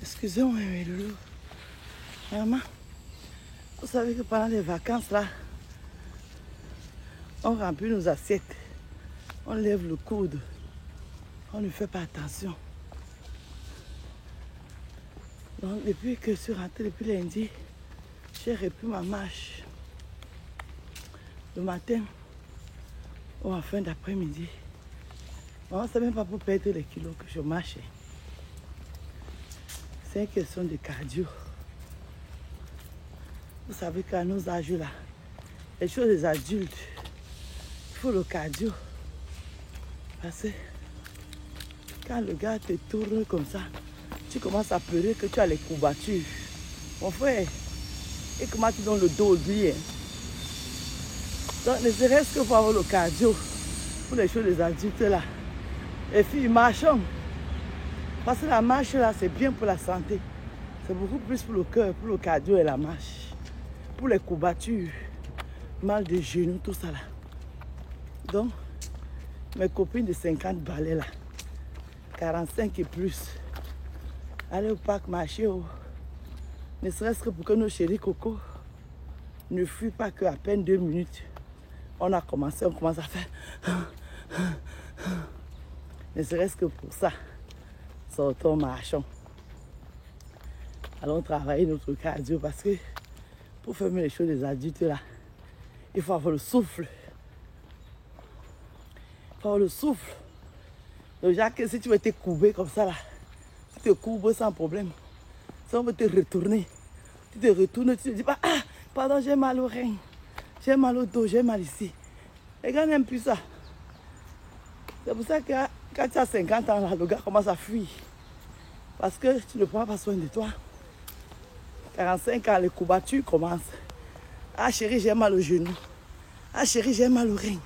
Excusez-moi, mes loulous. Maman, vous savez que pendant les vacances, là, on remplit nos assiettes. On lève le coude. On ne fait pas attention. Donc, depuis que je suis rentrée depuis lundi, j'ai repris ma marche. Le matin ou en fin d'après-midi. Bon, c'est même pas pour perdre les kilos que je marche. C'est une question de cardio. Vous savez qu'à nos âges là, les choses des adultes, il faut le cardio. Parce que quand le gars te tourne comme ça, tu commences à pleurer que tu as les courbatures. Mon frère, et comment tu donnes le dos de lui. Donc ne serait-ce que pour avoir le cardio, pour les choses des adultes là. Les filles, marchons. Parce que la marche là, c'est bien pour la santé. C'est beaucoup plus pour le cœur, pour le cardio et la marche. Pour les courbatures, mal de genoux, tout ça là. Donc, mes copines de 50 balais là, 45 et plus, allez au parc marcher, ne serait-ce que pour que nos chéris Coco ne fuient pas qu'à peine 2 minutes. On a commencé, on commence à faire. Ne serait-ce que pour ça, sortons, marchons. Allons travailler notre cardio parce que pour faire les choses des adultes là, il faut avoir le souffle. Il faut avoir le souffle. Donc, Jacques, si tu veux te courber comme ça là, tu te courbes sans problème. Si on veut te retourner, tu te retournes, tu te dis pas, ah, pardon, j'ai mal au rein, j'ai mal au dos, j'ai mal ici. Les gars n'aiment plus ça. C'est pour ça que quand tu as 50 ans, là, le gars commence à fuir. Parce que tu ne prends pas soin de toi. 45 ans, les courbatures commencent. Ah chérie, j'ai mal au genou. Ah chérie, j'ai mal au rein.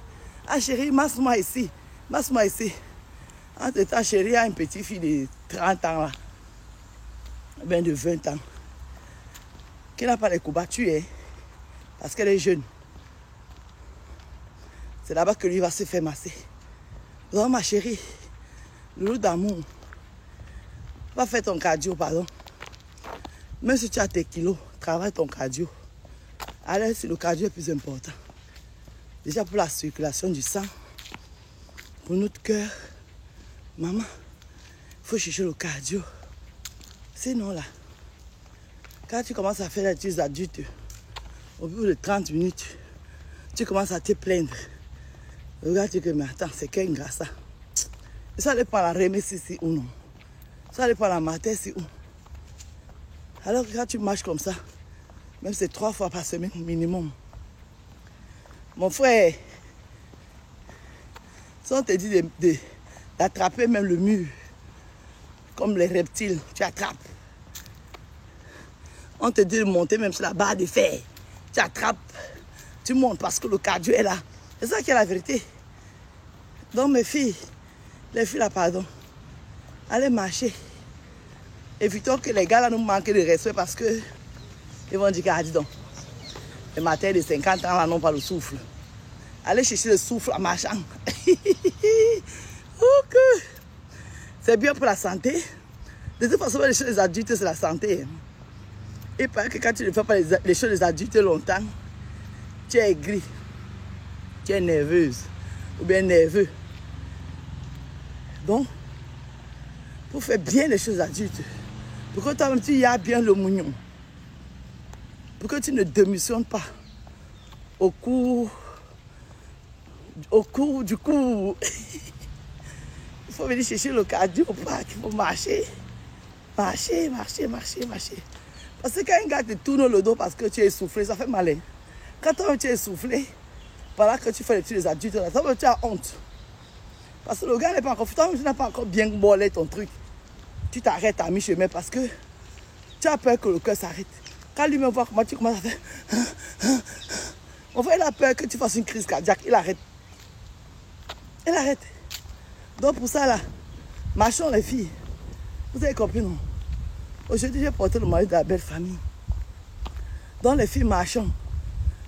Ah chérie, masse-moi ici. Masse-moi ici. Entre temps, chérie a une petite fille de 30 ans là. Ben de 20 ans. Qui n'a pas les courbatures, hein, parce qu'elle est jeune. C'est là-bas que lui va se faire masser. Donc ma chérie, loulou d'amour, va faire ton cardio, pardon. Même si tu as tes kilos, travaille ton cardio. Allez, si le cardio est plus important. Déjà pour la circulation du sang, pour notre cœur. Maman, il faut chercher le cardio. Sinon là, quand tu commences à faire les choses adultes, au bout de 30 minutes, tu commences à te plaindre. Regarde, tu dis, mais attends, c'est qu'un gars ça. Et ça dépend la remise ici ou non. Ça dépend la matin ici ou. Alors que quand tu marches comme ça, même c'est 3 fois par semaine minimum. Mon frère, si on te dit d'attraper même le mur, comme les reptiles, tu attrapes. On te dit de monter même sur la barre de fer, tu attrapes, tu montes parce que le cardio est là. C'est ça qui est la vérité. Donc mes filles, les filles là, pardon, allez marcher. Évitons que les gars là nous manquent de respect parce que ils vont dire qu'à dis donc, les matins de 50 ans là n'ont pas le souffle. Allez chercher le souffle en marchant. Okay. C'est bien pour la santé. De toute façon, les choses des adultes, c'est la santé. Et paraît que quand tu ne fais pas les choses des adultes longtemps, tu es aigri, tu es nerveuse ou bien nerveux. Donc, pour faire bien les choses adultes, pour que toi-même tu y aies bien le mougnon, pour que tu ne démissionnes pas au cours du cours. Il faut venir chercher le cardio au parc, il faut marcher. Marcher, marcher, marcher, marcher. Parce que quand un gars te tourne le dos parce que tu es essoufflé, ça fait mal. Hein? Quand toi tu es essoufflé, pendant que tu fais les trucs des adultes, là, ça, tu as honte. Parce que le gars n'est pas encore, toi tu n'as pas encore bien bolé ton truc. Tu t'arrêtes à mi-chemin parce que tu as peur que le cœur s'arrête. Quand lui me voit comment tu commences à faire, on voit, il a peur que tu fasses une crise cardiaque, il arrête. Il arrête. Donc pour ça là, marchons les filles. Vous avez compris non? Aujourd'hui j'ai porté le mari de la belle famille. Donc les filles marchons.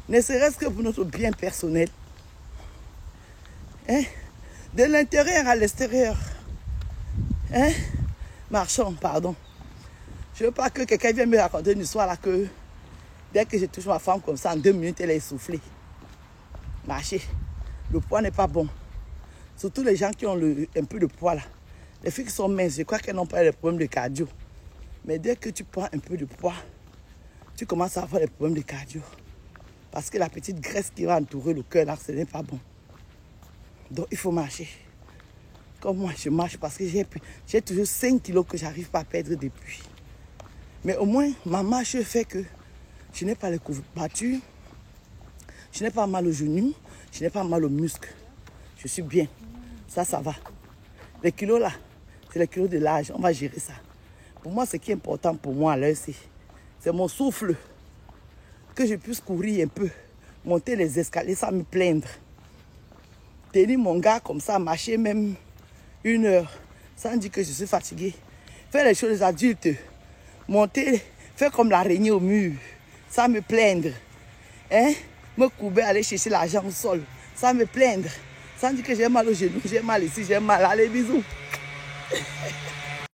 Ne serait-ce que pour notre bien personnel. Hein? De l'intérieur à l'extérieur. Hein? Marchons, pardon. Je ne veux pas que quelqu'un vienne me raconter une histoire là que dès que je touche ma femme comme ça, en 2 minutes, elle est essoufflée. Marcher. Le poids n'est pas bon. Surtout les gens qui ont un peu de poids là. Les filles qui sont minces, je crois qu'elles n'ont pas de problème de cardio. Mais dès que tu prends un peu de poids, tu commences à avoir des problèmes de cardio. Parce que la petite graisse qui va entourer le cœur là, ce n'est pas bon. Donc il faut marcher. Comme moi, je marche parce que j'ai toujours 5 kilos que je n'arrive pas à perdre depuis. Mais au moins, ma marche fait que je n'ai pas les courbatures, je n'ai pas mal au genou, je n'ai pas mal aux muscles. Je suis bien. Ça va. Les kilos là, c'est les kilos de l'âge. On va gérer ça. Pour moi, ce qui est important pour moi là, c'est mon souffle. Que je puisse courir un peu, monter les escaliers sans me plaindre. Tenir mon gars comme ça, marcher même 1 heure, sans dire que je suis fatiguée. Faire les choses des adultes. Monter, faire comme l'araignée au mur, sans me plaindre. Hein? Me courber, aller chercher l'argent au sol, sans me plaindre. Sans dire que j'ai mal au genou, j'ai mal ici, j'ai mal. Allez, bisous.